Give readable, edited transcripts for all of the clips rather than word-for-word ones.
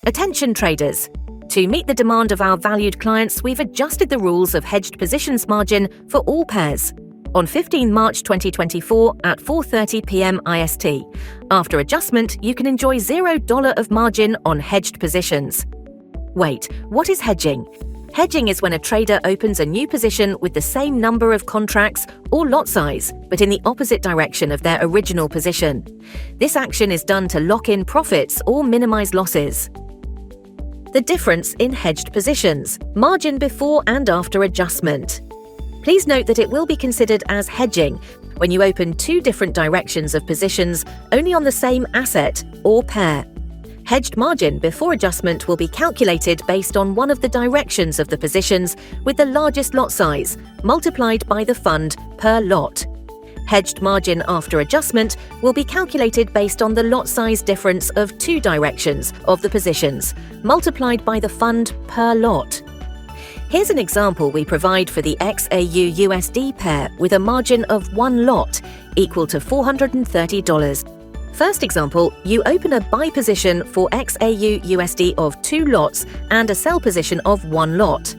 Attention traders! To meet the demand of our valued clients, we've adjusted the rules of hedged positions margin for all pairs. On 15 March 2024 at 4:30 PM IST. After adjustment, you can enjoy $0 of margin on hedged positions. Wait, what is hedging? Hedging is when a trader opens a new position with the same number of contracts or lot size, but in the opposite direction of their original position. This action is done to lock in profits or minimize losses. The difference in hedged positions, margin before and after adjustment. Please note that it will be considered as hedging when you open two different directions of positions only on the same asset or pair. Hedged margin before adjustment will be calculated based on one of the directions of the positions with the largest lot size, multiplied by the fund per lot. Hedged margin after adjustment will be calculated based on the lot size difference of two directions of the positions, multiplied by the fund per lot. Here's an example we provide for the XAU-USD pair with a margin of one lot, equal to $430. First example, you open a buy position for XAU-USD of 2 lots and a sell position of 1 lot.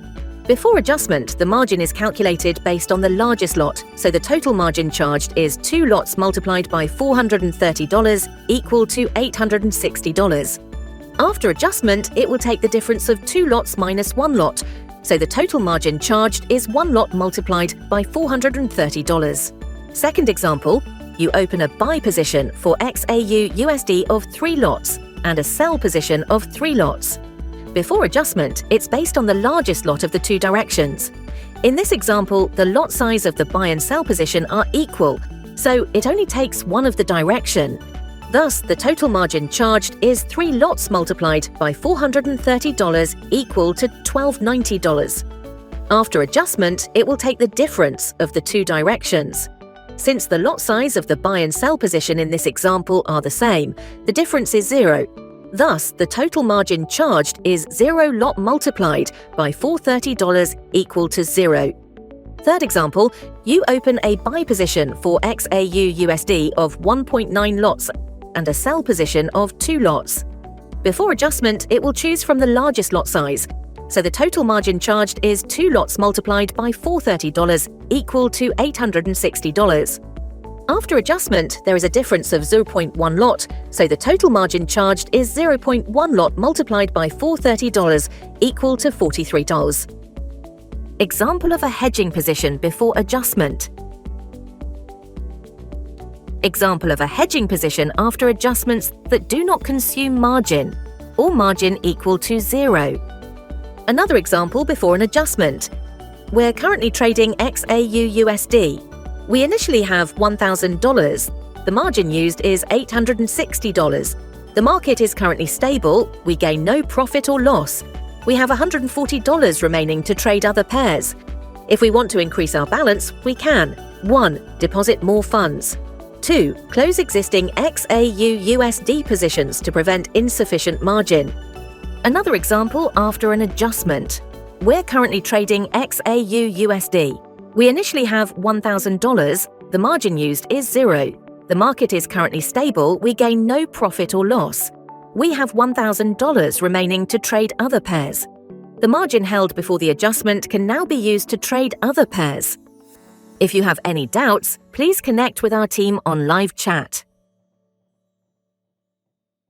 Before adjustment, the margin is calculated based on the largest lot, so the total margin charged is 2 lots multiplied by $430 equal to $860. After adjustment, it will take the difference of 2 lots minus 1 lot, so the total margin charged is 1 lot multiplied by $430. Second example, you open a buy position for XAU-USD of 3 lots and a sell position of 3 lots. Before adjustment, it's based on the largest lot of the two directions. In this example, the lot size of the buy and sell position are equal, so it only takes one of the direction. Thus, the total margin charged is 3 lots multiplied by $430 equal to $1,290. After adjustment, it will take the difference of the two directions. Since the lot size of the buy and sell position in this example are the same, the difference is 0. Thus, the total margin charged is 0 lot multiplied by $430 equal to 0. Third example, you open a buy position for XAU-USD of 1.9 lots and a sell position of 2 lots. Before adjustment, it will choose from the largest lot size, so the total margin charged is 2 lots multiplied by $430 equal to $860. After adjustment, there is a difference of 0.1 lot, so the total margin charged is 0.1 lot multiplied by $430 equal to $43. Example of a hedging position before adjustment. Example of a hedging position after adjustments that do not consume margin, or margin equal to 0. Another example before an adjustment. We're currently trading XAU-USD. We initially have $1,000. The margin used is $860. The market is currently stable. We gain no profit or loss. We have $140 remaining to trade other pairs. If we want to increase our balance, we can. 1. Deposit more funds. 2. Close existing XAU-USD positions to prevent insufficient margin. Another example after an adjustment. We're currently trading XAU-USD. We initially have $1,000. The margin used is 0. The market is currently stable. We gain no profit or loss. We have $1,000 remaining to trade other pairs. The margin held before the adjustment can now be used to trade other pairs. If you have any doubts, please connect with our team on live chat.